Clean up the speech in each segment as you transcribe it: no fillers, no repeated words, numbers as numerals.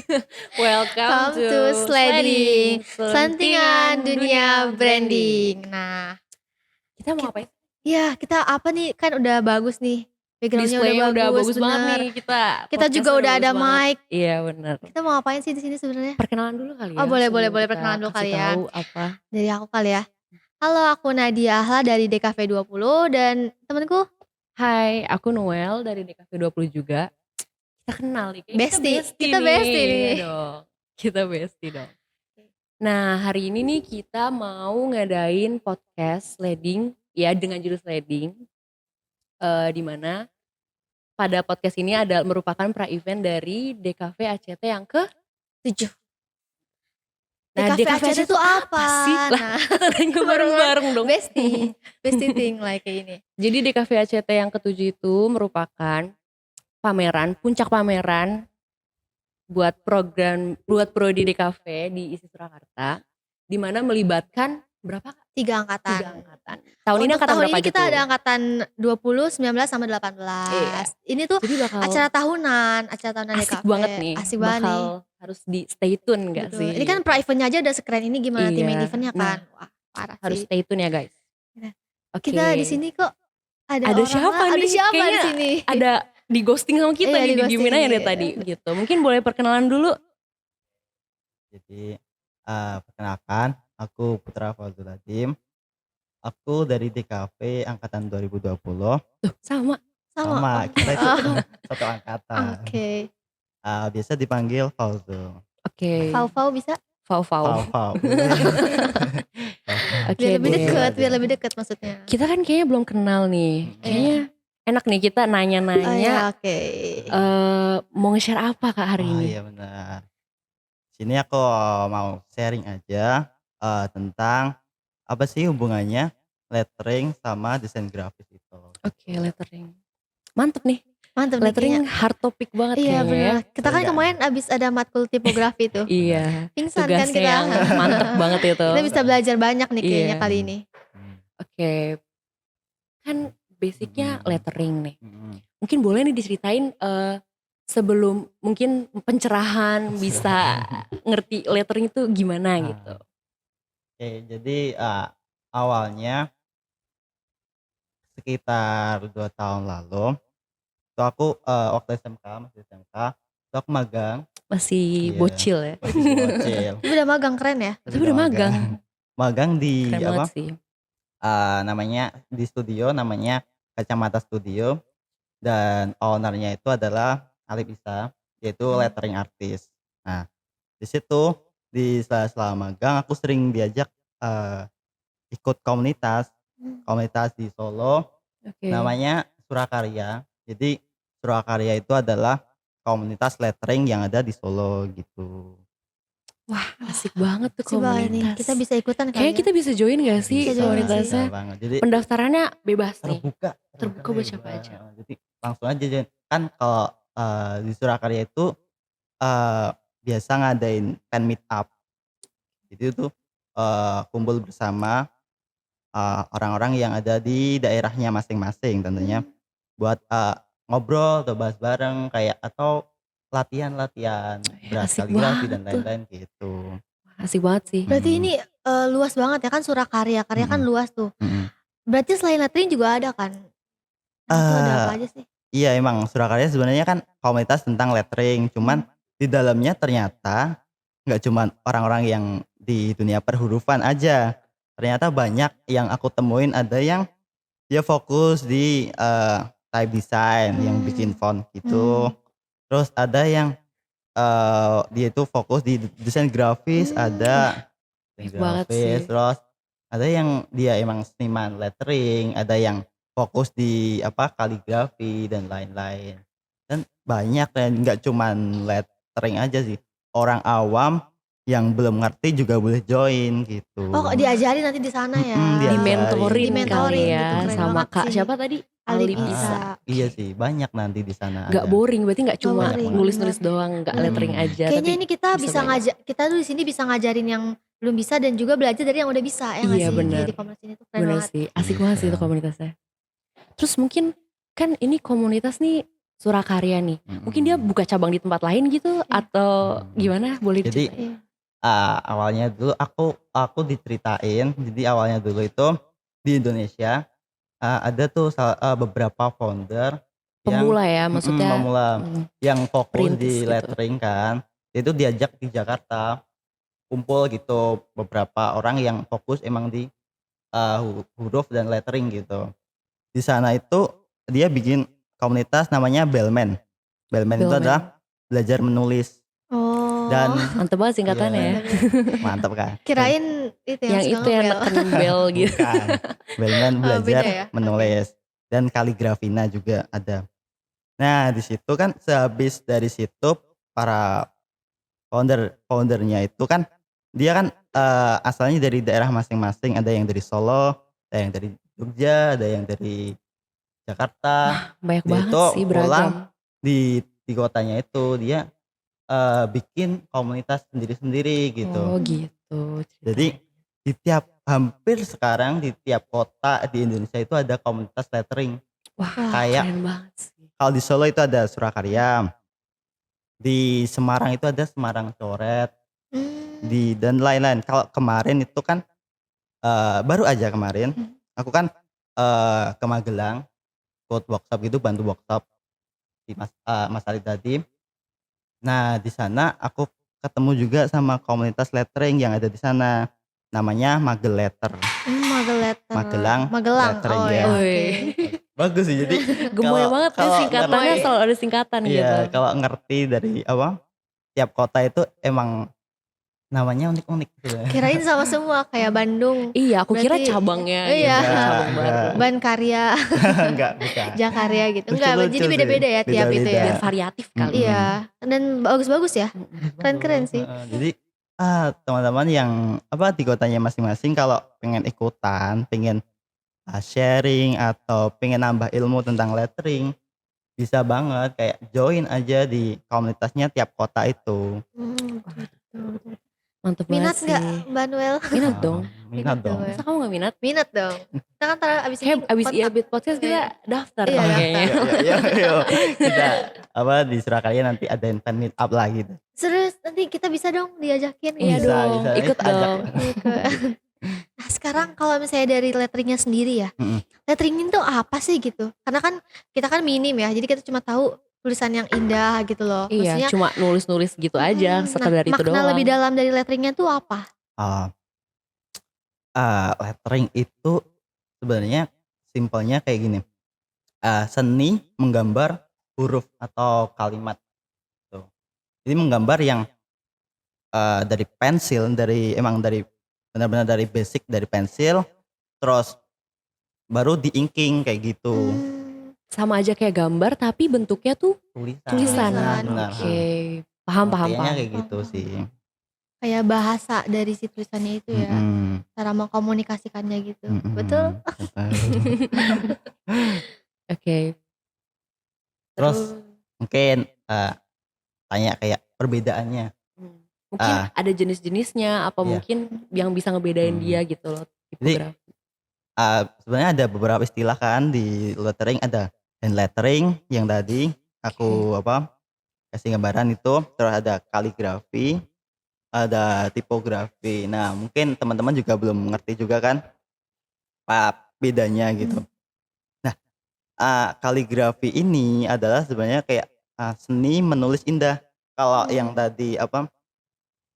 Welcome Come to to Sliding, Sliding, selentingan selentingan dunia dunia branding. branding. Nah, Kita mau kit ngapain? kita apa nih, kan udah bagus nih, background-nya udah Displaynya udah bagus, bagus banget nih bener. kita, Kita juga podcast-nya udah udah bagus ada banget. mic. Iya bener. Kita mau ngapain sih di sini sebenarnya? Perkenalan dulu kali Oh ya boleh sebelum perkenalan kita dulu kasih kali ya. tahu apa. Dari aku kali ya. Halo, aku Nadia Ahla dari DKV 20 dan temenku Hai, aku Noel dari DKV 20 juga. Kita kenal nih, kayaknya kita Besti. bestie Kita nih. bestie Iya nih. dong, kita bestie dong. Nah hari ini nih kita mau ngadain podcast sliding ya dengan judul sliding. Dimana pada podcast ini merupakan pra-event dari DKV ACT yang ke 7. Nah DKV DKV ACT ACT itu apa? sih? Lah Nah, kita nanya bareng-bareng dong. Bestie thing like kayak ini. Jadi DKV ACT yang ke-7 itu merupakan puncak pameran buat prodi DKV di ISI Surakarta, di mana melibatkan berapa? 3 angkatan. 3 angkatan. Tahun ini Untuk angkatan tahun berapa ini aja kita tuh? ada angkatan 20, 19 sama 18. Iya. Ini tuh Jadi bakal acara tahunan asik DKV. banget nih. Asik banget nih. Bakal harus di stay tune gak Betul. sih? Ini kan pra-eventnya aja udah sekeren ini, gimana tim main Iya. eventnya kan? Wah, parah Harus sih. stay tune ya guys. Nah, Oke. Kita di sini kok ada Ada orang siapa ada nih? siapa Kayaknya di sini? ada di ghosting sama kita Iya, nih, didiemin aja di-ghosting. dari tadi gitu. Mungkin boleh perkenalan dulu. Jadi perkenalkan, aku Putra Fazul Adim. Aku dari DKV angkatan 2020. Tuh, sama. Sama, kita itu satu angkatan. Oke. Biasa dipanggil Fazul. Oke. Fau bisa? Fau. Fau. Oke, Biar lebih deh. deket, biar lebih deket maksudnya. Kita kan kayaknya belum kenal nih. Kayaknya enak nih kita Oh nanya-nanya. iya, oke. Mau nge-share apa Kak hari ini? Iya benar. Sini aku mau sharing aja tentang apa sih hubungannya lettering sama desain grafis itu. Oke, lettering. Mantep nih. Mantep nih Lettering kayaknya. hard topic banget Iya kayaknya ya. bener. Kita kan Iya. kemarin abis ada matkul tipografi tuh. Iya. Pingsan kan Tugasnya kita. yang mantep banget itu. Kita bisa belajar banyak nih kayaknya Iya. kali ini. Oke. Kan basicnya lettering nih. Mm-mm. Mungkin boleh nih diceritain sebelum mungkin pencerahan bisa ngerti lettering itu gimana gitu. Oke, jadi awalnya sekitar 2 tahun lalu itu aku waktu masih SMK itu aku magang. Masih Iya. bocil ya. Masih bocil. Itu udah magang, keren ya. Tapi udah magang. Magang di Keren banget sih. namanya di studio namanya Kacamata Studio, dan ownernya itu adalah Alif Isa, yaitu lettering artist. Nah di situ di selama magang aku sering diajak ikut komunitas di Solo, Oke. namanya Surakarya. Jadi Surakarya itu adalah komunitas lettering yang ada di Solo gitu. Wah, asik banget tuh Asik banget nih. komunitas. Kita bisa ikutan kali Kayaknya ya. kita bisa join gak sih Bisa join komunitasnya? Bisa banget. Jadi Pendaftarannya bebas nih. terbuka buat siapa aja. Jadi langsung aja kan kalau di Surakarya itu biasa ngadain fan meet up. Jadi itu kumpul bersama orang-orang yang ada di daerahnya masing-masing tentunya buat ngobrol atau bahas bareng kayak atau latihan berat asik kaligrafi banget dan tuh. lain-lain gitu. Asik banget sih. Berarti ini luas banget ya kan Surakarya. Karya kan luas tuh. Mm-mm. Berarti selain lettering juga ada kan? Nah, itu ada apa aja sih? Iya emang Surakarya sebenarnya kan komunitas tentang lettering, cuman di dalamnya ternyata nggak cuman orang-orang yang di dunia perhurufan aja. Ternyata banyak yang aku temuin, ada yang dia fokus di type design, yang bikin font gitu. Terus ada yang dia itu fokus di desain grafis, ada Baik banget sih. terus ada yang dia emang seniman lettering, ada yang fokus di kaligrafi dan lain-lain. Dan banyak, dan nggak cuman lettering aja sih. Orang awam yang belum ngerti juga boleh join gitu. Oh, diajarin nanti di sana ya. Dimentorin Dimentorin kali gitu, ya keren sama banget Kak sih. siapa tadi? Alif Alif Isa. Iya sih, banyak nanti di sana. Gak ada. boring, berarti gak Nggak cuma boring, nulis-nulis bener. doang, gak lettering aja. Kayaknya tapi ini kita bisa banyak. kita tuh di sini bisa ngajarin yang belum bisa dan juga belajar dari yang udah bisa ya nggak Iya, sih? bener. Di komunitas ini tuh keren Bener banget. sih, asik banget sih itu komunitasnya. Terus mungkin kan ini komunitas nih Surakarya nih. Mungkin dia buka cabang di tempat lain gitu atau gimana? Boleh Jadi diceritain? awalnya dulu aku diceritain. Jadi awalnya dulu itu di Indonesia ada tuh beberapa founder yang Pemula ya maksudnya memula, yang fokus perintis di gitu. lettering kan. Itu diajak di Jakarta, kumpul gitu beberapa orang yang fokus emang di huruf dan lettering gitu. Di sana itu dia bikin komunitas namanya Bellman. Bellman itu Bellman. adalah belajar menulis dan Oh, Mantep banget singkatannya ya. mantap ya. mantap kan. Kirain itu yang Yang suka itu yang ngepel. neken bel gitu. Bukan. Bellman Oh, belajar beda ya? menulis dan kaligrafina juga ada. Nah, di situ kan sehabis dari situ para foundernya itu kan dia kan asalnya dari daerah masing-masing, ada yang dari Solo, ada yang dari Jogja, ada yang dari Jakarta. Banyak Dia banget itu sih pulang beragam. di kotanya itu dia bikin komunitas sendiri-sendiri gitu. Oh gitu Jadi ceritanya. hampir sekarang di tiap kota di Indonesia itu ada komunitas lettering. Wah Kayak keren banget sih. kalau di Solo itu ada Surakarya, di Semarang itu ada Semarang Coret, dan lain-lain. Kalau kemarin itu kan baru aja kemarin aku kan ke Magelang, ikut workshop gitu, bantu workshop di Mas Ali tadi. Nah, di sana aku ketemu juga sama komunitas lettering yang ada di sana. Namanya Mageletter. Mageletter. Magelang Magelang. lettering Oh ya. ya, oke. Bagus sih. Jadi Gemoy banget ya singkatannya Gemoy. selalu ada singkatan gitu. iya, kalau ngerti dari tiap kota itu emang namanya unik-unik gitu. Kirain sama semua kayak Bandung. Iya aku kira Berarti- cabangnya Iya. gitu, cabang baru. Ban Karya, Enggak, bukan. Jakarya gitu. Enggak, Lucu-lucu jadi sih, beda-beda ya tiap itu beda-beda. ya. Biar variatif kali. Iya, dan bagus-bagus ya. Keren-keren Bagus, sih. Jadi teman-teman yang di kotanya masing-masing kalau pengen ikutan, pengen sharing atau pengen nambah ilmu tentang lettering, bisa banget kayak join aja di komunitasnya tiap kota itu. Gitu. Mantep Minat banget nggak, sih. Mbak Noel? Minat dong. Minat dong. dong. Masa kamu gak minat? Minat dong. Kita kan abis ini Kayak abis kontak. Iabit podcast kita daftar Iya, dong daftar. kayaknya. Yuk, kita di Surakarya nanti ada fan meet up lah gitu. Serius, nanti kita bisa dong diajakin. Iya gitu. dong, ikut Ajak dong. ya. Nah sekarang kalau misalnya dari letteringnya sendiri ya, lettering itu apa sih gitu? Karena kan kita kan minim ya, jadi kita cuma tahu tulisan yang indah gitu loh. Iya Maksudnya cuma nulis-nulis gitu aja sekedar itu makna doang. lebih dalam dari letteringnya tuh apa? Lettering itu sebenarnya simpelnya kayak gini. Seni menggambar huruf atau kalimat gitu. Jadi menggambar yang dari pensil, dari benar-benar dari basic dari pensil, terus baru di inking kayak gitu. Sama aja kayak gambar tapi bentuknya tuh tulisan. Benar. Oke. Paham. Pengertiannya kayak gitu sih. Kayak bahasa dari si tulisannya itu ya, cara mengkomunikasikannya gitu. Betul? Oke. Terus mungkin tanya kayak perbedaannya. Mungkin ada jenis-jenisnya apa mungkin yang bisa ngebedain dia gitu loh tipografi. Sebenarnya ada beberapa istilah kan di lettering, ada hand lettering yang tadi aku kasih gambaran itu, terus ada kaligrafi, ada tipografi. Nah, mungkin teman-teman juga belum mengerti juga kan bedanya gitu. Nah, kaligrafi ini adalah sebenarnya kayak seni menulis indah. Kalau yang tadi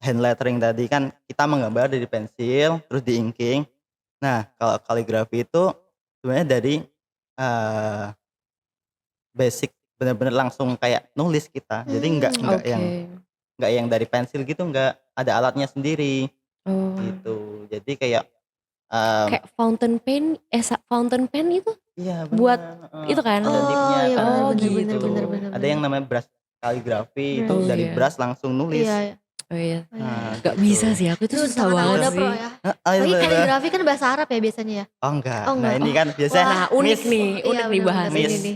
hand lettering tadi kan kita menggambar dari pensil terus di inking. Nah, kalau kaligrafi itu sebenarnya dari basic, benar-benar langsung kayak nulis kita. Jadi enggak yang dari pensil gitu, enggak, ada alatnya sendiri. Gitu. Jadi kayak kayak fountain pen itu? Iya, buat bener, itu kan? ada nipnya iya, kan, bener, gitu. bener. Ada yang namanya brush kaligrafi, itu Oh, dari iya. brush langsung nulis. Iya. Oh iya. Nah, Gak gitu. bisa sih aku itu susah Tangan banget udah sih. pro ya. Iya, Lagi bener. kaligrafi kan bahasa Arab ya biasanya ya. Oh enggak. Oh, enggak. Nah, ini kan biasanya Nah unik Miss, nih Iya, bener, bahasa bener. ini.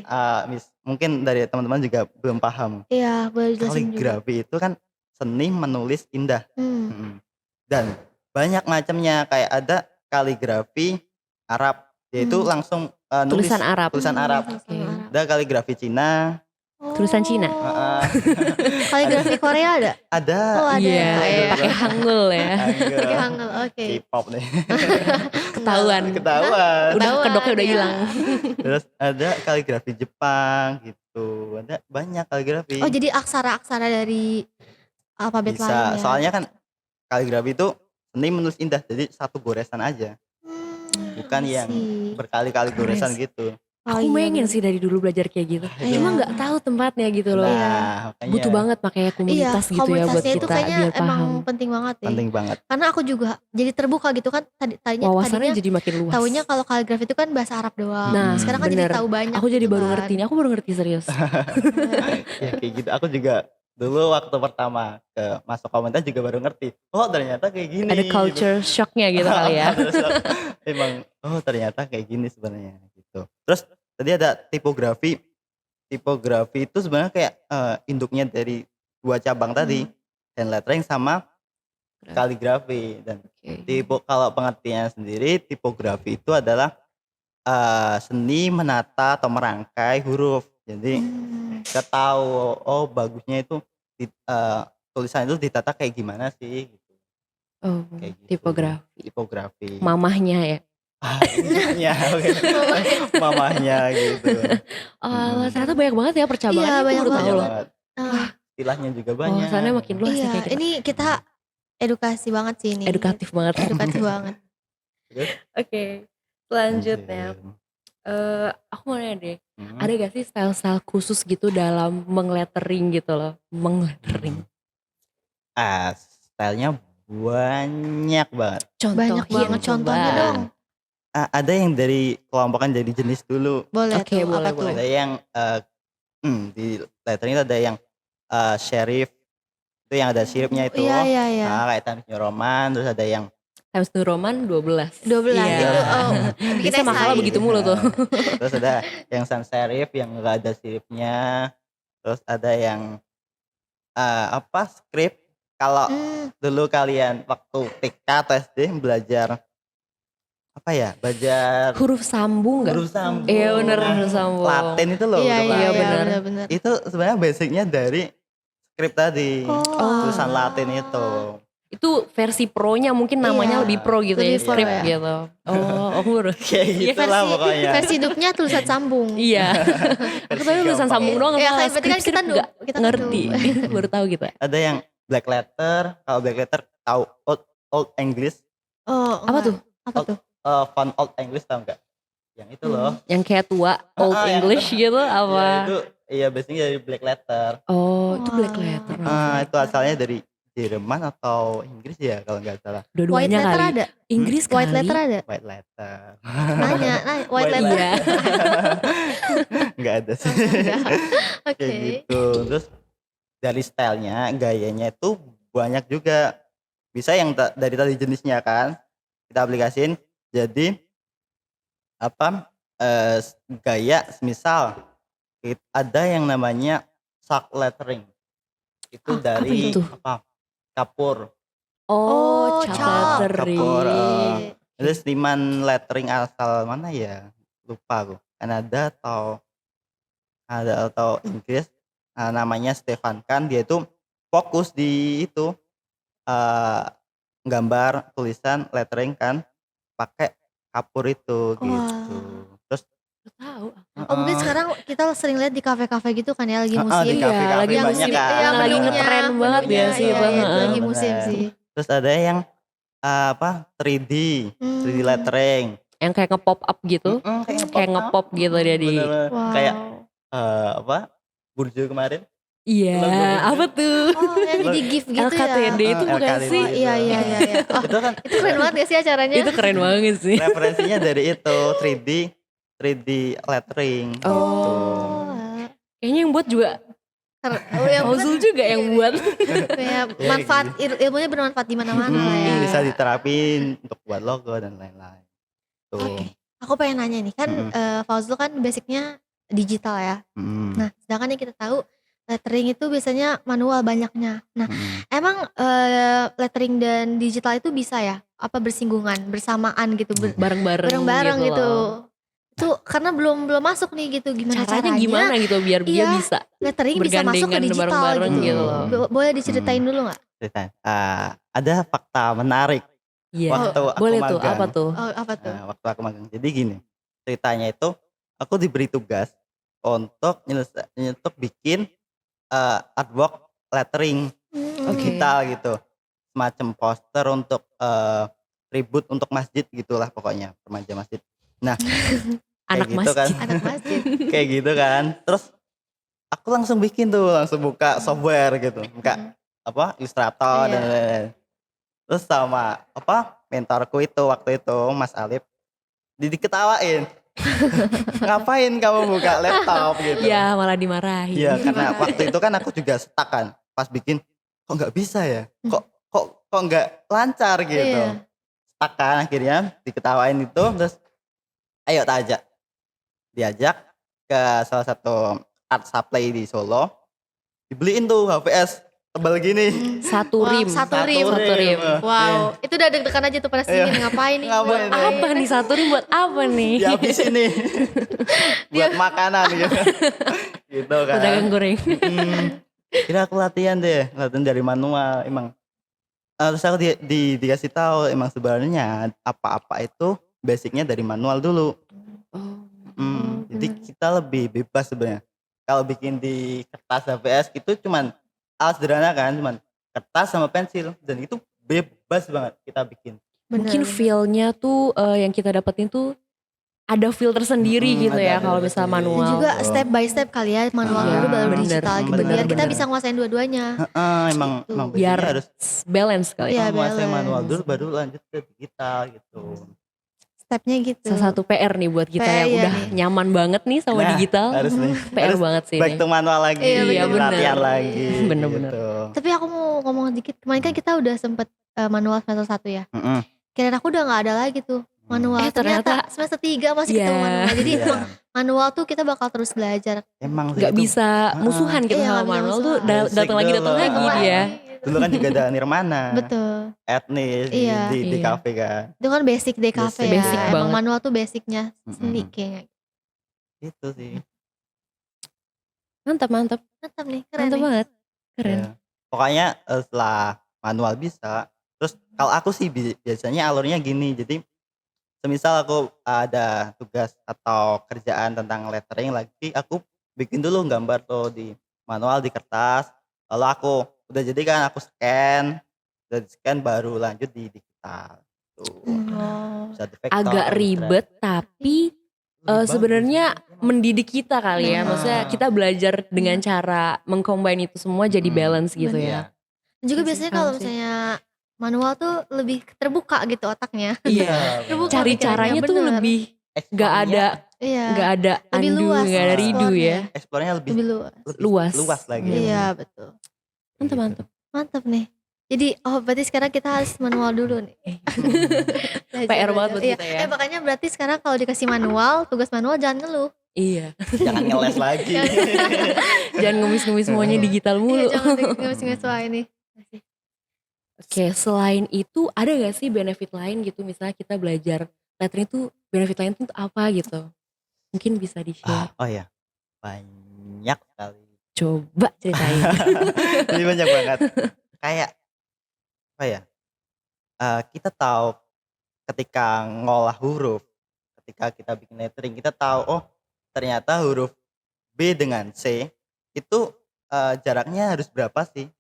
Miss, mungkin dari teman-teman juga belum paham. Iya, boleh jelasin juga. Kaligrafi itu kan seni menulis indah. Hmm. Dan banyak macamnya, kayak ada kaligrafi Arab, yaitu langsung nulis Tulisan Arab. tulisan Arab. Tulisan Arab. Ada kaligrafi Cina, Tulisan Cina. Heeh. Kaligrafi Korea ada? Ada. Oh ada. Iya, Iya. pakai hangul ya. Hangul. Pakai hangul, oke. K-pop nih. Ketahuan. Ketahuan. Udah Ketahuan, kedoknya udah ya. hilang. Terus ada kaligrafi Jepang gitu. Ada banyak kaligrafi. Oh jadi aksara-aksara dari alfabet lain Bisa. ya? Soalnya kan kaligrafi itu seni menulis indah. Jadi satu goresan aja. Bukan I yang see. berkali-kali Keren goresan sih. gitu. Oh Aku iya, pengen bener. sih dari dulu belajar kayak gitu. Iya. Cuma nggak tahu tempatnya gitu loh. Nah, makanya Butuh banget makanya Iya, komunitas gitu ya buat komunitasnya itu kita kayaknya biar emang paham. penting banget deh. penting banget. Karena aku juga jadi terbuka gitu kan. Tadinya Wawasannya jadi makin luas. taunya kalau kaligrafi itu kan bahasa Arab doang. Nah, Sekarang kan jadi bener. tahu banyak. Aku jadi gitu baru kan. ngerti. Aku baru ngerti serius. Ya kayak gitu. Aku juga dulu waktu pertama masuk komunitas juga baru ngerti. Oh ternyata kayak gini. Ada culture shocknya gitu kali ya. Emang ternyata kayak gini sebenarnya gitu. Terus tadi ada tipografi. Tipografi itu sebenarnya kayak induknya dari dua cabang tadi, hand lettering sama kaligrafi. Dan kalau pengertiannya sendiri, tipografi itu adalah seni menata atau merangkai huruf. Jadi kita tahu oh bagusnya itu tulisan itu ditata kayak gimana sih gitu. Oh, Kayak gitu. Tipografi. Mamahnya ya. Mamahnya, oke. Mamahnya gitu. Ternyata banyak banget ya percabangannya. Iya, Aku banyak baru tahu Banyak loh. banget. Nah, Istilahnya juga banyak. Wawasannya makin luas ya iya, kayak kita. ini kita edukasi banget sih ini. Edukatif banget. Edukatif banget. Oke, selanjutnya. Aku mau nanya deh. Ada gak sih style-style khusus gitu dalam menglettering gitu loh? Menglettering. Stylenya banyak banget. Banyak banget contohnya dong. Ada yang dari kelompokan jadi jenis dulu. Boleh Oke, tuh, boleh, apa boleh. tuh? Ada yang di lettering itu ada yang serif. Itu yang ada siripnya itu. Iya, iya, iya. Nah, kayak Times New Roman. Terus ada yang Times New Roman 12. 12 Iya. itu bikin Bisa masalah esai. begitu mulu tuh. Terus ada yang sans serif yang enggak ada siripnya. Terus ada yang script. Kalau dulu kalian waktu TK atau SD belajar belajar Huruf sambung gak? huruf sambung. Iya bener, huruf sambung. Latin itu loh. Iya, huruf iya, Latin. benar. benar. Itu sebenarnya basicnya dari script tadi. Tulisan Latin itu. Itu versi pro-nya mungkin namanya Iya, lebih pro gitu ya, lebih pro script ya. gitu. Oh, aku baru. Kayak gitu lah pokoknya. Versi hidupnya tulisan sambung. Iya. Aku tadi tulisan gampang. sambung doang. Iya, kalau kan berarti kan script kita nggak kita ngerti. tahu. Baru tahu gitu. Ada yang black letter. Kalau black letter tahu old English. Oh, Apa tuh? Apa tuh? Font old English tahu nggak? Yang itu loh. Yang kayak tua, old yang English gitu Ya, apa? itu iya basicnya dari black letter. Oh, itu black letter. Itu asalnya dari Jerman atau Inggris ya kalau nggak salah. White Dua-duanya letter kali. ada? Inggris kali. White letter ada? White letter. Nanya, white letter. Iya. Nggak ada sih. Oke. Kayak gitu. Terus dari stylenya, gayanya itu banyak juga. Bisa yang dari tadi jenisnya kan kita aplikasiin jadi gaya misal ada yang namanya sack lettering. Itu Apa dari itu? kapur. Oh, chalk. chalk lettering. Kapur, itu seniman lettering asal mana ya? Lupa aku. Kanada atau Inggris. Namanya Stefan Kahn. Dia itu fokus di itu gambar tulisan lettering kan pakai kapur itu gitu. Terus Tahu. Oh mungkin sekarang kita sering lihat di kafe-kafe gitu kan ya lagi musim. di kafe-kafe lagi banyak musim, kan. yang lagi menunya. ngetren banget ya Menunya, sih iya, Bang. iya, itu lagi bener. musim sih. Terus ada yang 3D lettering. Yang kayak nge-pop up gitu. Kayak nge-pop gitu dia di. Bener-bener. Wow. Kayak Burjo kemarin. Iya, apa tuh? Oh yang jadi gift gitu LKTD ya. itu bukan LKTD. sih? Iya. Oh, Itu kan itu keren banget gak sih acaranya? Itu keren banget sih. referensinya dari itu 3D lettering. Oh. Kayaknya yang buat juga yang Fauzul juga yang buat. kayak manfaat ilmunya bermanfaat di mana-mana lah ya. Bisa diterapin untuk buat logo dan lain-lain. Tuh. Oke. Aku pengen nanya nih kan Fauzul kan basicnya digital ya. Nah sedangkan yang kita tahu lettering itu biasanya manual banyaknya. Nah emang lettering dan digital itu bisa ya? Apa bersinggungan, bersamaan gitu, Bareng-bareng bareng-bareng gitu. loh. Tuh karena belum masuk nih gitu, gimana Caranya gimana gitu biar dia iya, bisa lettering bisa masuk ke bergandengan digital bareng-bareng gitu. gitu loh. Boleh diceritain dulu nggak? Ceritain. Ada fakta menarik Iya, waktu aku boleh tuh, magang. apa tuh? Oh, apa tuh? Waktu aku magang. Jadi gini, ceritanya itu aku diberi tugas untuk bikin artwork lettering Hmm. Oke. digital gitu. Semacam poster untuk tribute untuk masjid gitulah pokoknya, remaja masjid. Nah, Anak gitu kan. masjid. Anak masjid. Kayak gitu kan. Terus aku langsung bikin tuh, langsung buka software gitu. Buka Illustrator Iya. dan lain-lain. Terus sama mentorku itu waktu itu Mas Alif diketawain. Ngapain kamu buka laptop gitu? Ya malah dimarahin. Iya, karena waktu itu kan aku juga stuck kan. Pas bikin kok nggak bisa ya? Kok nggak lancar gitu. Iya. Stuck kan, akhirnya diketawain itu. Terus ayo tak diajak ke salah satu art supply di Solo, dibeliin tuh HVS tebal gini. Satu Wow, rim. satu Satu rim. rim. Wow, itu udah deg-degan aja tuh pada Iya. sini ngapain nih? Ngapain nih? Apa nih satu rim buat apa nih? Dihabisin nih buat makanan gitu. Gitu kan. Pedagang goreng. Kira aku latihan dari manual emang. Terus aku dikasih tahu emang sebenarnya apa-apa itu basicnya dari manual dulu. Jadi kita lebih bebas sebenarnya. Kalau bikin di kertas HVS itu cuman sederhana kan, cuman kertas sama pensil dan itu bebas banget kita bikin. Mungkin feel-nya tuh yang kita dapetin tuh ada feel tersendiri gitu ada ya feel kalau misalnya tersendiri. manual. Dan juga step by step kali ya, manual Iya, dulu baru bener, digital gitu. bener, Biar kita bener. bisa nguasain dua-duanya. Emang Biar basicnya harus balance kali. Iya, menguasai manual balance. dulu baru lanjut ke digital gitu. Stepnya gitu. Salah satu PR nih buat kita PR, yang iya udah nih. nyaman banget nih sama Nah, digital. harus nih. PR Harus banget sih back ini. to manual lagi, Iya, bener. latihan lagi. Bener-bener. Gitu. Tapi aku mau ngomong dikit, kemarin kan kita udah sempet manual semester 1 ya. Kirain aku udah gak ada lagi tuh manual. Ternyata semester 3 masih ketemu manual. Jadi emang manual tuh kita bakal terus belajar. Emang Gak bisa musuhan kita Iya, sama nggak bisa manual tuh musuhan. datang lagi dia. Dulu kan juga ada Nirmana, Betul. etnis Iya. di kafe kan. Itu kan basic DKV ya. Basic Emang banget. manual tuh basicnya seni kayaknya. Itu sih. Mantap. Mantap nih, keren Mantap nih. banget. Keren. Ya. Pokoknya setelah manual bisa, terus kalau aku sih biasanya alurnya gini. Jadi semisal aku ada tugas atau kerjaan tentang lettering lagi, aku bikin dulu gambar tuh di manual di kertas, lalu aku udah jadi kan aku scan, udah di scan baru lanjut di digital. Tuh. Bisa di vector, Agak ribet tapi sebenarnya mendidik kita kali ya. Maksudnya kita belajar dengan cara mengcombine itu semua jadi balance gitu ya. Dan juga Iya sih, biasanya kalau paham sih. misalnya manual tuh lebih terbuka gitu otaknya. Iya. Terbuka Cari pikirannya, caranya tuh bener. lebih gak ada Iya. Lebih undo, luas gak ada redo ya. Eksplornya lebih luas. luas lagi. Iya, betul. Mantap. Mantap nih. Jadi berarti sekarang kita harus manual dulu nih. PR banget buat kita ya. Makanya berarti sekarang kalau dikasih manual, tugas manual jangan ngeluh. Iya. Jangan ngeles lagi. Jangan ngemis-ngemis semuanya digital mulu. Iya, jangan ngemis-ngemis wah ini. Oke, selain itu ada gak sih benefit lain gitu? Misalnya kita belajar lettering itu benefit lain itu apa gitu? Mungkin bisa di-share. Oh ya, banyak sekali. Coba ceritain. Jadi banyak banget. Kayak apa ya? Kita tahu ketika ngolah huruf, ketika kita bikin lettering, kita tahu ternyata huruf B dengan C itu jaraknya harus berapa sih?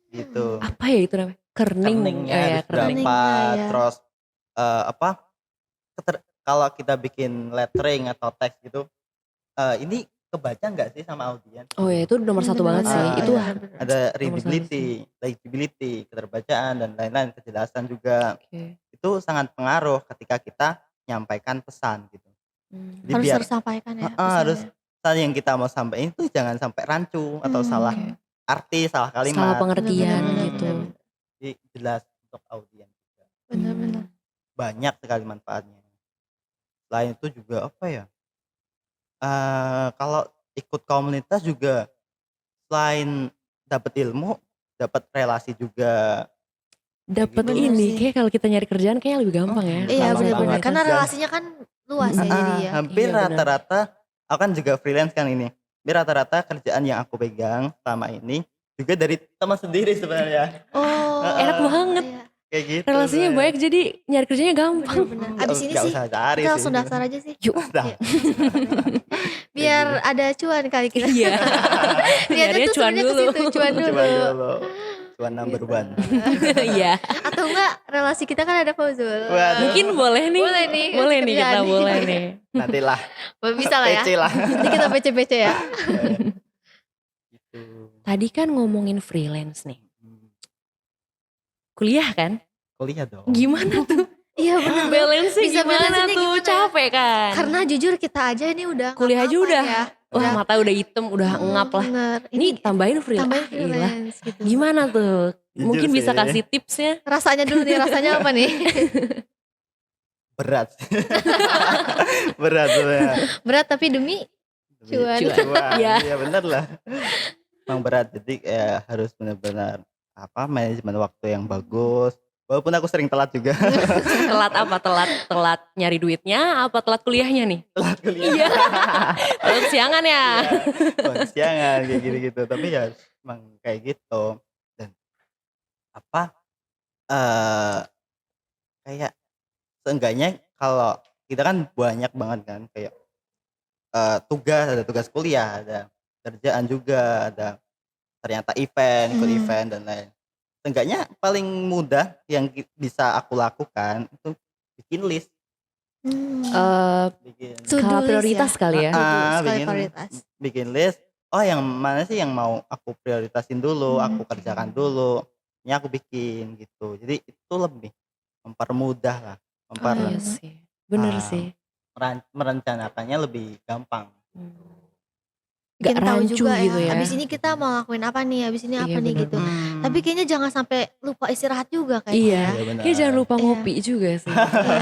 Gitu. Apa ya itu namanya? Kerningnya harus kerning. berapa? ya. Terus kalau kita bikin lettering atau teks gitu, ini kebaca nggak sih sama audiens? Oh ya itu nomor satu banget sih. Ah, Itu iya. Ada readability, keterbacaan dan lain-lain, kejelasan juga. Oke. Itu sangat pengaruh ketika kita nyampaikan pesan gitu. Jadi Harus sampaikan ya. harus pesannya. pesan yang kita mau sampaikan itu jangan sampai rancu atau salah arti, salah kalimat. Salah pengertian Bener-bener, gitu. bener-bener. Jadi jelas untuk audiens juga. Bener-bener. Banyak sekali manfaatnya. Selain itu juga apa ya? Kalau ikut komunitas juga selain dapat ilmu, dapat relasi juga. Dapat Gitu. ini sih. kayak kalau kita nyari kerjaan kayak lebih gampang ya. Iya Gampang benar-benar. banget. Karena Dan- relasinya kan luas ya jadi ya. Hampir Iya, benar. rata-rata aku kan juga freelance kan ini. Hampir rata-rata kerjaan yang aku pegang selama ini juga dari teman sendiri sebenarnya. Oh, Enak banget. iya. Kayak gitu. Relasinya sebenarnya. banyak jadi nyari kerjanya gampang. Bener-bener. Nggak Abis ini nggak sih usah cari kita sih. langsung daftar aja sih. Yuk. Dah. Iya, langsung daftar aja. Biar gitu. ada cuan kali kita. Iya. Niatnya Nyarinya tuh cuan sebenarnya ke dulu. situ, cuan dulu. Cuan dulu. Cuan number Gitu. one. Iya. Atau enggak relasi kita kan ada Fauzul. Waduh. Mungkin boleh nih. Boleh nih, Boleh nih kerjaan kita nih. boleh nih. Nantilah. Bisa lah ya. PC lah. Nanti kita BC-BC ya. Gitu. Tadi kan ngomongin freelance nih. Kuliah kan? Kuliah dong. Gimana tuh? Iya bener. Balance Bisa gimana balance-nya tuh? gimana ya? Capek kan? Karena jujur kita aja ini udah nggak Kuliah aja apa-apa udah. ya. Wah mata udah hitam, udah ngap lah. Bener. Ini tambahin freelance. tambahin Ah, gila. freelance gitu. Gimana tuh? Jujur Mungkin bisa sih. kasih tipsnya? Rasanya dulu nih, rasanya apa nih? Berat. Berat sebenarnya. Berat tapi demi cuan. Cuan. Iya. Iya bener lah. Emang berat, jadi harus benar-benar manajemen waktu yang bagus. Walaupun aku sering telat juga. Telat apa? Telat nyari duitnya apa telat kuliahnya nih? Telat kuliah. Iya. Telat siangan ya? Siangan kayak gitu-gitu. Tapi ya emang kayak gitu. Dan eh kayak seenggaknya kalau kita kan banyak banget kan kayak tugas, ada tugas kuliah, ada kerjaan juga, ada ternyata event, ikut event dan lain. Seenggaknya paling mudah yang bisa aku lakukan itu bikin list, bikin To-do Skala list prioritas ya? kali ya? Skala bikin prioritas. bikin list. Oh yang mana sih yang mau aku prioritasin dulu, aku kerjakan dulu. Ini aku bikin gitu. Jadi itu lebih mempermudah lah, Iya sih. Bener Ah. sih. merencanakannya lebih gampang. Gak Bikin tahu rancu juga gitu ya. Abis ini kita mau lakuin apa nih, abis ini apa Iya, nih bener. gitu. Tapi kayaknya jangan sampai lupa istirahat juga kayaknya. Iya. Iya, benar. Kayak jangan lupa Iya. ngopi juga sih.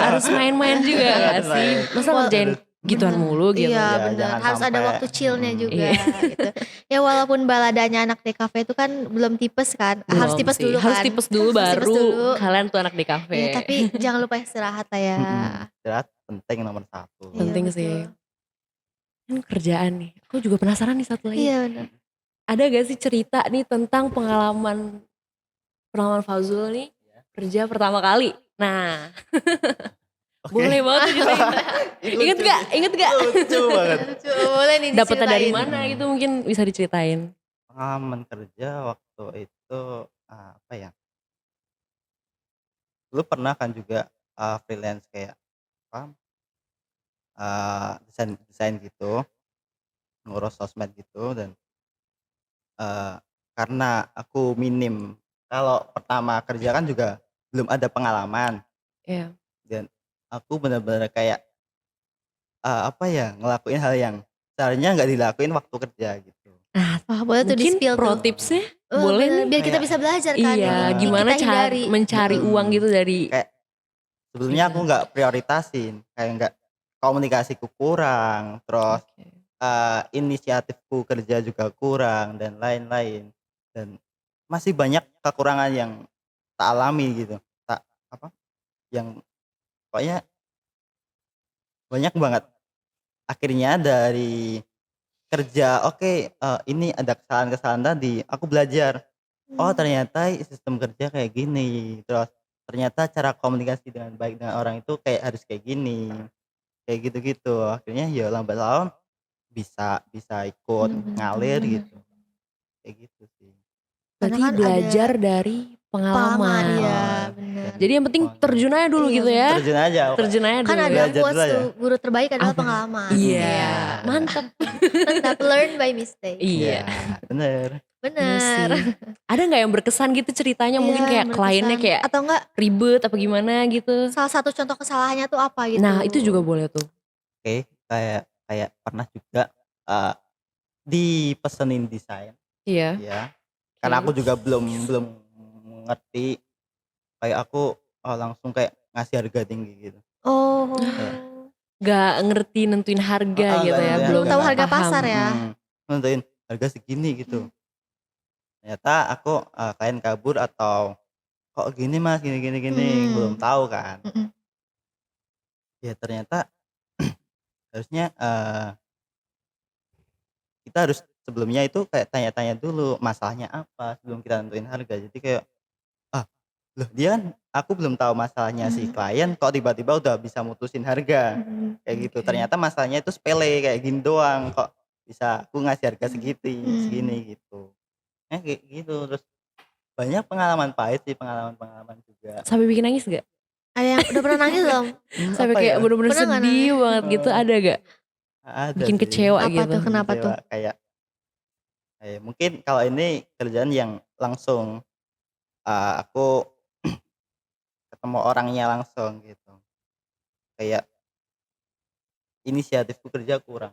Harus main-main juga gak Harus sih? main. Masa ngerjain gituan Bener. mulu gitu. Iya Ya, bener, jangan harus ada sampai. waktu chillnya juga Iya. gitu. Ya walaupun baladanya anak DKV itu kan belum tipes kan, harus Belum tipes sih. dulu kan. Harus tipes dulu Harus tipes baru dulu. kalian tuh anak di kafe. Iya, tapi jangan lupa istirahat lah ya. Istirahat penting nomor 1. Iya, Penting betul. sih. Kan kerjaan nih. Aku juga penasaran nih satu lagi. Iya bener. Ada gak sih cerita nih tentang pengalaman Fauzul nih kerja pertama kali? Nah, boleh banget tuh ceritain. Ingat gak? Ingat gak? Lucu banget. Boleh nih Dapetnya dari diceritain. mana gitu mungkin bisa diceritain. Pengalaman kerja waktu itu apa ya? Lu pernah kan juga freelance kayak apa? Desain gitu, ngurus sosmed gitu dan karena aku minim kalau pertama kerja kan juga belum ada pengalaman Iya. dan aku benar-benar kayak apa ya, ngelakuin hal yang seharusnya nggak dilakuin waktu kerja gitu. Nah, Wah boleh tuh di mungkin spill pro tuh. tipsnya Oh, boleh bener. nih. Biar kita Kayak- bisa belajar kan. Iya, yang gimana kita cara hindari. mencari uang gitu dari Kayak sebelumnya aku nggak prioritasin, kayak nggak komunikasiku kurang, terus Oke. inisiatifku kerja juga kurang dan lain-lain dan masih banyak kekurangan yang tak alami gitu, yang pokoknya banyak banget. Akhirnya dari kerja ini ada kesalahan-kesalahan tadi, aku belajar. Oh ternyata sistem kerja kayak gini, terus ternyata cara komunikasi dengan baik dengan orang itu kayak harus kayak gini, kayak gitu-gitu. Akhirnya ya lambat laun bisa ikut Bener-bener, ngalir bener. gitu, kayak gitu sih. Berarti Karena kan belajar dari pengalaman. Iya Oh, bener. Jadi yang penting terjun aja dulu Iya, gitu ya. Terjun aja. Terjun aja Kan dulu. ada Belajar quotes dulu aja. tuh, guru terbaik adalah Apa? pengalaman. Iya, mantap. Mantap, learn by mistake. Iya. Bener. Bener Bener. sih. Ada nggak yang berkesan gitu ceritanya? Mungkin Iya, kayak yang kliennya berkesan. kayak atau enggak ribet apa gimana gitu. salah satu contoh kesalahannya tuh apa gitu. Nah itu juga boleh tuh. Oke, kayak pernah juga dipesenin desain Iya. ya. Karena aku juga belum ngerti, kayak aku langsung kayak ngasih harga tinggi gitu. Oh. Gak ngerti nentuin harga gitu nggak ya. ngerti Belum Tahu harga paham. pasar ya. Nentuin harga segini gitu. Ternyata aku klien kabur atau kok gini mas, gini, belum tahu kan. Mm-mm. Ya ternyata harusnya kita harus sebelumnya itu kayak tanya-tanya dulu masalahnya apa sebelum kita nentuin harga. Jadi kayak, ah, loh dia kan aku belum tahu masalahnya si klien kok tiba-tiba udah bisa mutusin harga. Kayak gitu. Oke. Ternyata masalahnya itu sepele kayak gini doang kok bisa aku ngasih harga segini gitu. Kayak gitu. Terus banyak pengalaman pahit sih, pengalaman-pengalaman juga. Sampai bikin nangis gak? Ada yang udah pernah nangis belum? Sampai Apa kayak ya? bener-bener Pernah nggak sedih nangis? banget gitu, ada gak? Ada Bikin sih. kecewa Apa gitu. tuh? Kenapa tuh? Kecewa kayak mungkin kalau ini kerjaan yang langsung aku ketemu orangnya langsung gitu. Kayak inisiatifku kerja kurang.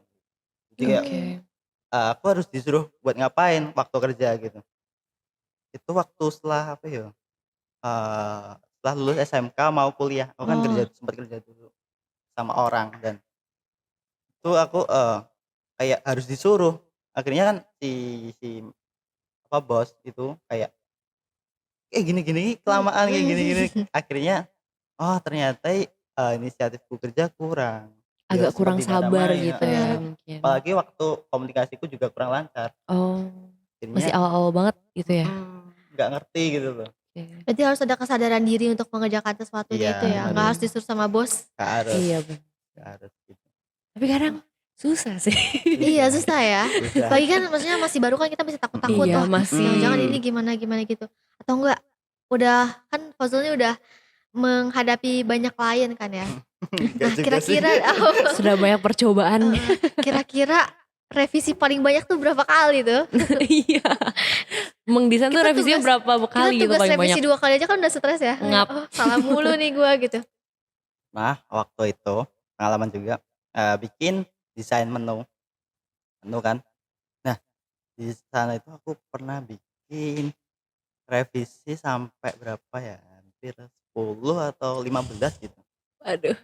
Jadi kayak Oke. aku harus disuruh buat ngapain waktu kerja gitu. Itu waktu setelah apa ya? Setelah lulus SMK mau kuliah, aku kan Oh. sempat kerja dulu sama orang dan itu aku kayak harus disuruh. Akhirnya kan si apa bos itu kayak gini-gini kelamaan kayak gini-gini. Akhirnya oh ternyata inisiatifku kerja kurang. Agak Sempat kurang di sabar mana-mana gitu ya heeh. mungkin. Apalagi waktu komunikasiku juga kurang lancar. Oh, masih Jadinya awal-awal banget gitu ya? nggak ngerti gitu loh. Oke. Berarti harus ada kesadaran diri untuk mengerjakan sesuatunya Iya itu ya. Nggak harus harus, disuruh sama bos. nggak harus, Iya bener. nggak harus gitu. Tapi kadang susah sih. Iya susah ya. Susah. Apalagi kan maksudnya masih baru kan kita masih takut-takut. Iya Wah masih. jangan-jangan ini gimana-gimana gitu. Atau enggak udah kan Fazulnya udah menghadapi banyak klien kan ya. Nggak Nah juga sih. kira-kira Sudah banyak percobaan. kira-kira revisi paling banyak tuh berapa kali tuh? Iya. Mendesain tuh Kita revisinya tugas- berapa kali Kita gitu tugas paling revisi banyak. 2 kali aja kan udah stres ya. Ngap. Oh, salah mulu nih gua gitu. Nah waktu itu pengalaman juga bikin desain menu kan. Nah di sana itu aku pernah bikin revisi sampai berapa ya? Hampir 10 atau 15 gitu. Aduh.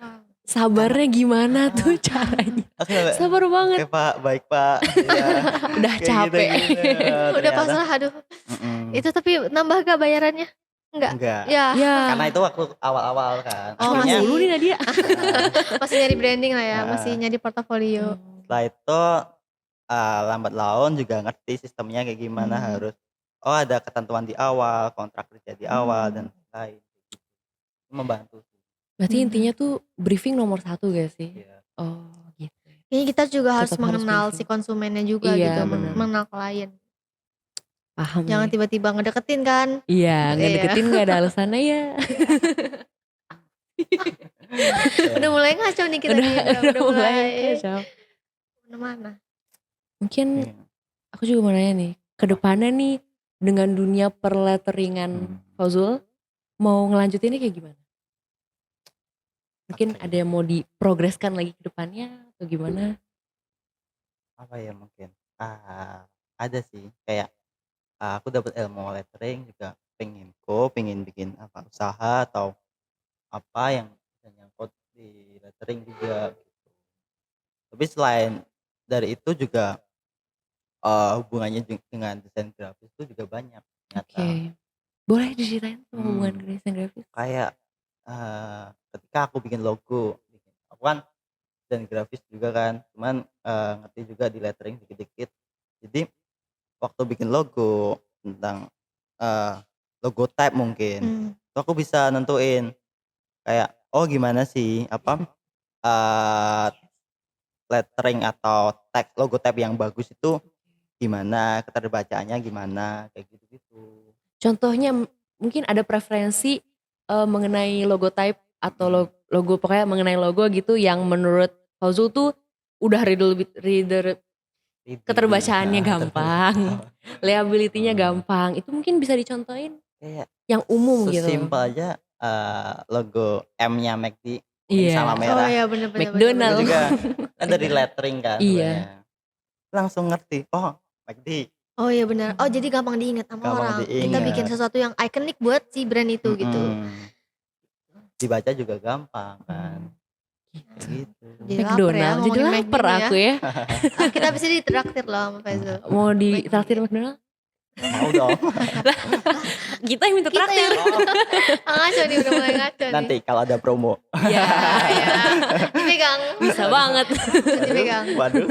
Sabarnya gimana tuh caranya? Aku sampai, Sabar banget. oke Pak, baik Pak. Iya. Udah Kayak capek. gitu-gitu. Udah Ternyata, pasrah aduh. mm-mm. Itu tapi nambah gak bayarannya? Enggak. Ya. Ya. Karena itu waktu awal-awal kan. Oh, Akhirnya Dulu nih Nadia. Masih nyari branding lah ya, Nah. masih nyari portofolio. setelah itu lambat laun juga ngerti sistemnya kayak gimana harus. Oh ada ketentuan di awal, kontrak kerja di awal dan lain. Itu membantu sih. Berarti intinya tuh briefing nomor 1 gak sih? Iya. Oh gitu. Kayaknya kita juga harus Tetap harus mengenal briefing. si konsumennya juga Iya, gitu, bener. mengenal klien. Paham Jangan nih. tiba-tiba ngedeketin kan. Iya, Iya. ngedeketin gak ada alasannya ya. Udah mulai ngaco nih kita nih, udah mulai kacau. mana-mana. Mungkin Iya. aku juga mau nanya nih, ke depannya nih dengan dunia perletteringan Fazul mau ngelanjutinnya kayak gimana? Mungkin Oke. ada yang mau diprogreskan lagi ke depannya atau gimana? Apa ya mungkin ada sih kayak aku dapat ilmu lettering juga pengen bikin apa usaha atau apa yang bisa nyangkut di lettering juga gitu. Tapi selain dari itu juga hubungannya dengan desain grafis itu juga banyak ternyata. Oke. Boleh diceritain sama hubungan desain grafis? Kayak ketika aku bikin logo, aku kan desain grafis juga kan, cuman ngerti juga di lettering dikit-dikit. Jadi waktu bikin logo tentang logo type mungkin, itu aku bisa nentuin kayak oh gimana sih apa lettering atau tag logo type yang bagus itu gimana, keterbacaannya gimana, kayak gitu-gitu. Contohnya mungkin ada preferensi mengenai logo type atau logo pokoknya mengenai logo gitu yang menurut Fazul tuh udah reader keterbacaannya gampang, liability-nya gampang. Itu mungkin bisa dicontohin Kayak yang umum gitu. sesimpel aja logo M-nya McD Iya. sama Oh merah. iya bener-bener. Itu McDonald. juga kan dari lettering kan Iya. sebenarnya. Langsung ngerti, oh McD. Oh iya benar. Oh jadi gampang diingat sama Gampang orang. Kita diingat. bikin sesuatu yang ikonik buat si brand itu gitu. Dibaca juga gampang kan. Kayak gitu. Jadi lapar ya McDonald, jadi ngomongin lapar McD nih aku ya. Kita bisa ditraktir loh sama Faisal. Mau ditraktir McDonald? Mau dong. Kita yang minta Kita traktir. yang ngaco nih, udah mulai ngaco nih. Nanti kalau ada promo. Ya, Ya, dipegang. bisa banget. Dipegang. Waduh.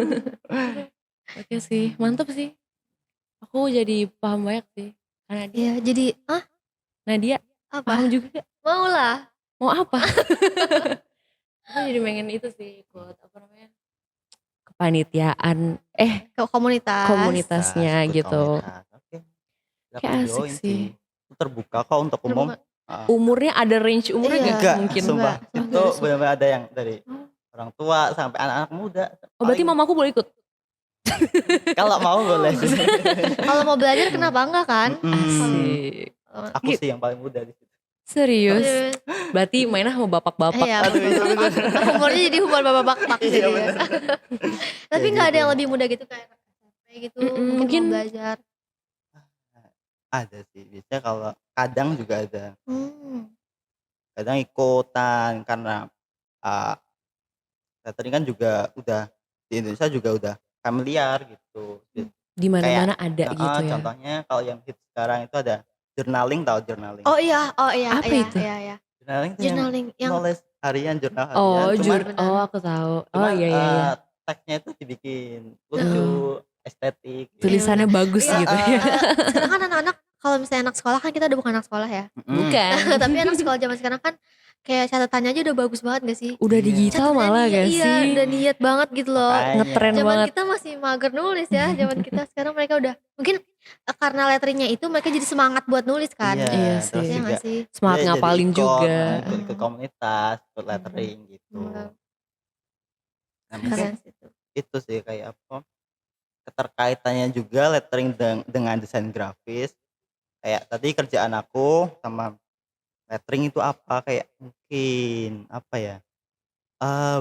Oke sih, mantep sih. Aku jadi paham banyak sih. Karena dia, Iya, jadi Nadia apa? paham juga gak? Mau lah. Mau apa? Aku jadi pengen itu sih, ikut apa namanya, kepanitiaan, komunitasnya Ikut gitu. komunitas. Oke. Bisa Kayak aku asik join sih. Terbuka kok untuk umum. Terbuka. Umurnya ada range umurnya Iya. gak Enggak, mungkin? sumpah. Enggak. Itu benar-benar ada yang dari orang tua sampai anak-anak muda. Oh berarti mamaku boleh ikut? Kalau mau boleh. Kalau mau belajar kenapa enggak kan? Asik. Aku sih yang paling muda di situ. Serius? Serius. Berarti mainnya sama bapak-bapak. Iya, Aduh, iya bener. humornya jadi humor bapak-bapak Iya jadi. bener. Tapi Kayak nggak ada gitu. yang lebih muda gitu kayak gitu. Mungkin mungkin mau belajar. Ada sih. Biasanya kalau kadang juga ada. Hmm. Kadang ikutan karena catering kan juga udah di Indonesia juga udah familiar gitu. di mana-mana ada Kayak, gitu ya. Contohnya kalau yang hit sekarang itu ada journaling, tahu journaling? Oh iya. Apa iya, itu? Iya. Journaling itu Journaling yang yang nulis harian, jurnal Oh, harian. benar. aku tahu. Oh Cuman, iya. teksnya itu dibikin lucu, estetik. Gitu. Tulisannya bagus Iya, gitu ya. sekarang kan anak-anak kalau misalnya anak sekolah kan kita udah bukan anak sekolah ya. Bukan. Tapi anak sekolah zaman sekarang kan kayak catatannya aja udah bagus banget gak sih? Udah Iya. digital Catatannya malah gak iya, sih? udah niat banget gitu loh. Makanya. Ngetren Zaman banget. kita masih mager nulis ya, zaman kita sekarang mereka udah mungkin karena letteringnya itu mereka jadi semangat buat nulis kan. Iya terus sih. Iya juga gak sih? Semangat dia jadi ngapalin ikut, juga. ikut komunitas, ikut lettering gitu. Iya. Nah, mungkin Keren sih itu. itu sih kayak apa? Keterkaitannya juga lettering dengan desain grafis. Kayak tadi kerjaan aku sama lettering itu apa, kayak mungkin apa ya?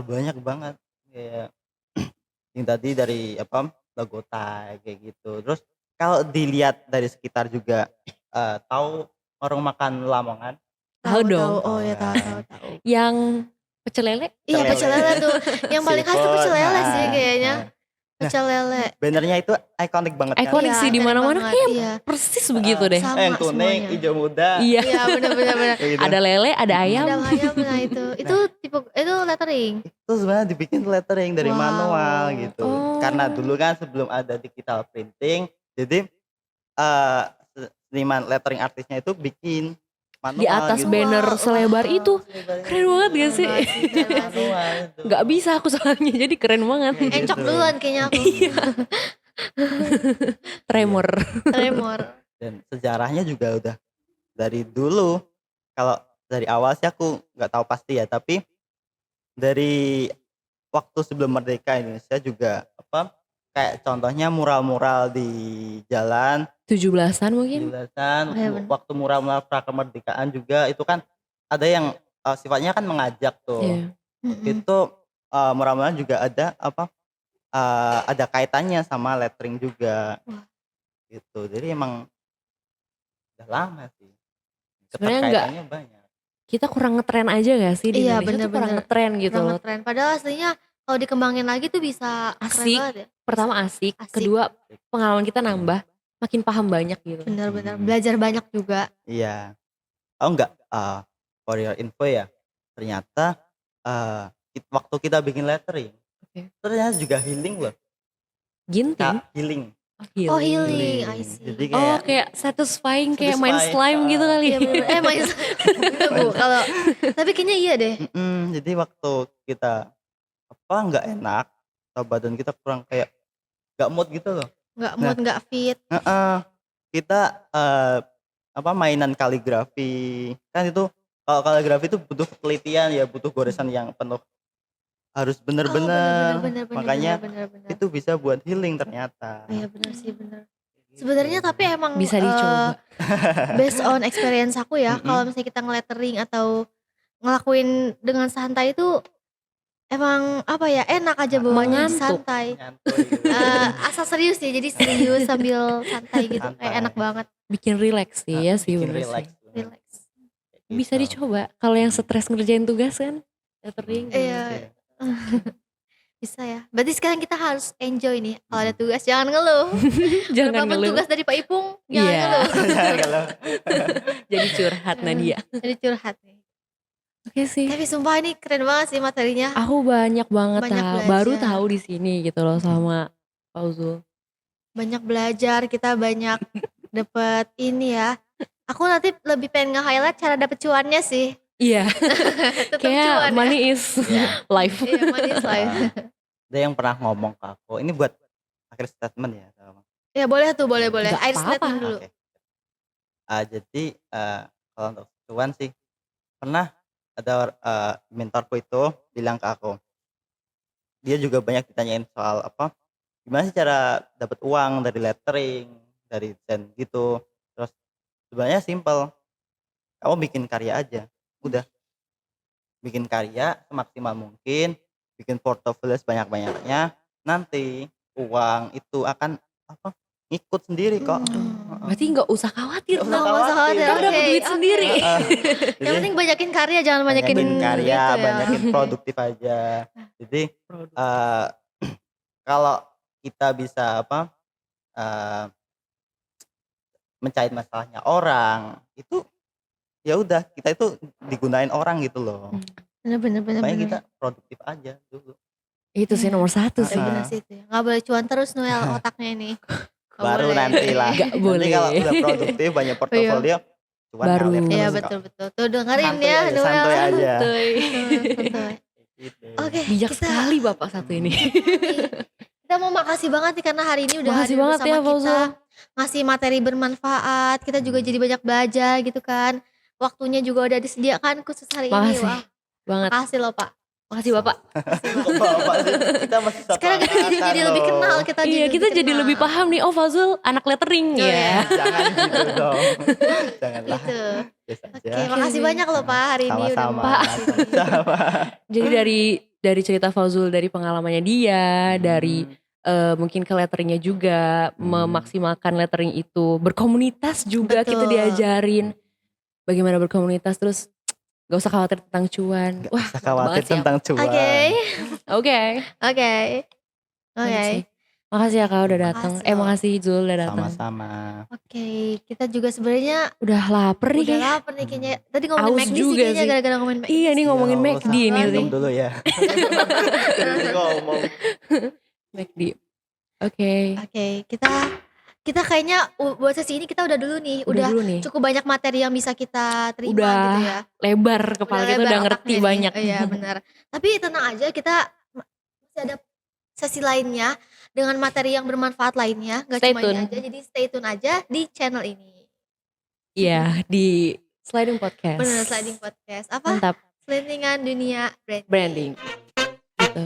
Banyak banget kayak yang tadi dari apa? Logo tag kayak gitu. Terus kalau dilihat dari sekitar juga tahu warung makan Lamongan? Tahu dong. Oh ya tahu. Yang pecel lele? Iya pecel lele tuh. Yang paling khas tuh pecel lele sih kayaknya. Pecel lele. Bannernya itu ikonik banget kan? Ikonik sih, di ikonik mana-mana banget, kayak iya. persis begitu deh. Sama yang kuning, semuanya. hijau muda. Iya. Iya benar. kayak gitu. Ada lele, ada ayam. Ada ayam nah itu. Itu tipe itu lettering. Itu sebenarnya dibikin lettering dari Wow. manual gitu. Oh. Karena dulu kan sebelum ada digital printing, jadi seniman lettering artisnya itu bikin manual Di atas gitu. banner selebar itu. Keren banget gak sih? Manual itu. Gak bisa aku soalnya, jadi keren banget. Kayak Encok gitu. duluan kayaknya aku. Tremor. Tremor. Dan sejarahnya juga udah dari dulu. Kalau dari awal sih aku nggak tahu pasti ya, tapi dari waktu sebelum merdeka Indonesia juga apa kayak contohnya mural-mural di jalan 17-an mungkin? 17-an, Iya, bener. waktu mural-mural prakemerdekaan juga itu kan ada yang sifatnya kan mengajak tuh. Iya. Itu mural-mural juga ada apa ada kaitannya sama lettering juga. Wah. Gitu. Jadi emang udah lama sih. Sebenarnya Keterkaitannya banyak. Kita kurang ngetren aja gak sih di Iya, Indonesia tuh kurang bener-bener. ngetren gitu Kurang loh. ngetren. Padahal aslinya kalau dikembangin lagi tuh bisa keren Asik. banget ya. Pertama asik, Asik. kedua pengalaman kita nambah, makin paham banyak gitu. Bener-bener. Belajar banyak juga. Iya. Oh enggak, for your info ya. Ternyata waktu kita bikin lettering, Oke. ternyata juga healing loh. Ginting? Healing. Oh healing, I see. Jadi Oh kayak kayak satisfying, kayak main Satisfying, slime gitu kali. Iya bener. Main itu Bu. Kalau tapi kayaknya iya deh. jadi waktu kita apa nggak enak, atau badan kita kurang kayak nggak mood gitu loh. Nggak mood, nggak fit. Kita apa mainan kaligrafi kan itu, kalau kaligrafi itu butuh penelitian ya, butuh goresan yang penuh, harus bener-bener. Makanya bener. itu bisa buat healing ternyata. Iya bener sih bener. Sebenarnya tapi emang Bisa dicoba. based on experience aku ya, Mm-mm. kalau misalnya kita ngelettering atau ngelakuin dengan santai itu emang apa ya enak aja bawaannya Mengantuk. santai. Nyantuy gitu. Asal serius ya, jadi serius sambil santai gitu, kayak Santai. enak banget. Bikin relax sih ya sih Bikin bener relax. sih. Relax. Bisa dicoba. Kalau yang stres ngerjain tugas kan, lettering. Iya. Bisa ya. Berarti sekarang kita harus enjoy nih. Kalau ada tugas jangan ngeluh. Jangan Berapapun ngeluh. tugas dari Pak Ipung jangan Iya. ngeluh. Kalau Jadi curhat Nadia. Jadi curhat nih. Oke sih. Tapi sumpah ini keren banget sih materinya. Aku banyak banget Banyak baru belajar. tahu di sini gitu loh sama Fauzul. Banyak belajar, kita banyak dapet ini ya. Aku nanti lebih pengen nge-highlight cara dapet cuannya sih. Iya. Tetap Kayak cuan ya. money is Iya. life. Iya, money is life. ada yang pernah ngomong ke aku, ini buat akhir statement ya. Ya boleh tuh, boleh. Nggak Air apa-apa. statement dulu. Oke. Jadi kalau untuk cuan sih pernah ada mentorku itu bilang ke aku, dia juga banyak ditanyain soal gimana sih cara dapat uang dari lettering, dari desain gitu. Terus sebenarnya simple, kamu bikin karya aja, udah bikin karya semaksimal mungkin, bikin portofolio sebanyak-banyaknya, nanti uang itu akan ngikut sendiri kok. Berarti nggak usah khawatir Nggak usah dong. Nggak usah khawatir. Kita dapat Oke, duit oke. sendiri. Yang Jadi penting banyakin karya, jangan banyakin karya, itu ya. banyakin produktif aja. Jadi kalau kita bisa mencari masalahnya orang, itu ya udah kita itu digunain orang gitu loh. Bener. Makanya kita produktif aja dulu. Itu sih nomor satu Ya, sih. bener sih itu ya. Nggak boleh cuan terus Noel otaknya ini. Nggak Baru boleh. nanti lah. Nggak Nanti boleh. kalau udah produktif banyak portofolio, cuan Baru. ngalir terus Iya kok. betul. Tuh dengerin Santuy ya aja, Noel. santuy aja. Santuy. Santuy. Gitu. Oke, Bijak kita sekali Bapak satu ini. kita mau makasih banget nih karena hari ini udah Makasih hadir banget bersama ya, kita. Fauzul. Ngasih materi bermanfaat. Kita juga jadi banyak belajar gitu kan. Waktunya juga udah disediakan khusus hari ini. Makasih Wah, banget. makasih loh Pak. Makasih Bapak. Kok bapak sih? Kita masih satu Sekarang kita jadi angkatan lebih loh. kenal. Kita Iya, kita jadi kenal. lebih paham nih. Oh, Fauzul anak lettering Oh, ya. ya. Jangan gitu dong. Janganlah. Gitu. Biasa Oke, aja. makasih Oke. banyak loh Pak hari ini udah Sama-sama. mau kesini. Sama. Jadi dari cerita Fauzul, dari pengalamannya dia, dari mungkin ke letteringnya juga, memaksimalkan lettering itu, berkomunitas juga kita Betul. diajarin bagaimana berkomunitas, terus gak usah khawatir tentang cuan. Nggak Wah, usah mantap khawatir banget sih. tentang cuan. Oke. Oke. Oke. Mantap sih. Makasih ya Kak udah datang. Makasih loh. Makasih Zul udah datang. Sama-sama. Oke, kita juga sebenarnya Udah lapar nih udah kayaknya. lapar nih kayaknya. Tadi ngomongin Aus McD sih juga kayaknya sih. gara-gara ngomongin McD. Iya nih ngomongin Ya Allah, McD ini minum nih. minum dulu ya. Jadi ngomong. McD. Oke. Oke, kita kayaknya buat sesi ini kita udah dulu nih. Udah Udah dulu nih. cukup banyak materi yang bisa kita terima Udah gitu ya. lebar kepala kita lebar udah ngerti otaknya nih. banyak. Iya benar. Tapi tenang aja, kita masih ada sesi lainnya dengan materi yang bermanfaat lainnya. Gak Stay cuma ini tune. aja, jadi stay tune aja di channel ini. Iya di Sliding Podcast. Bener, Sliding Podcast. Apa? Mantap. Selintingan dunia brand. Branding. Gitu.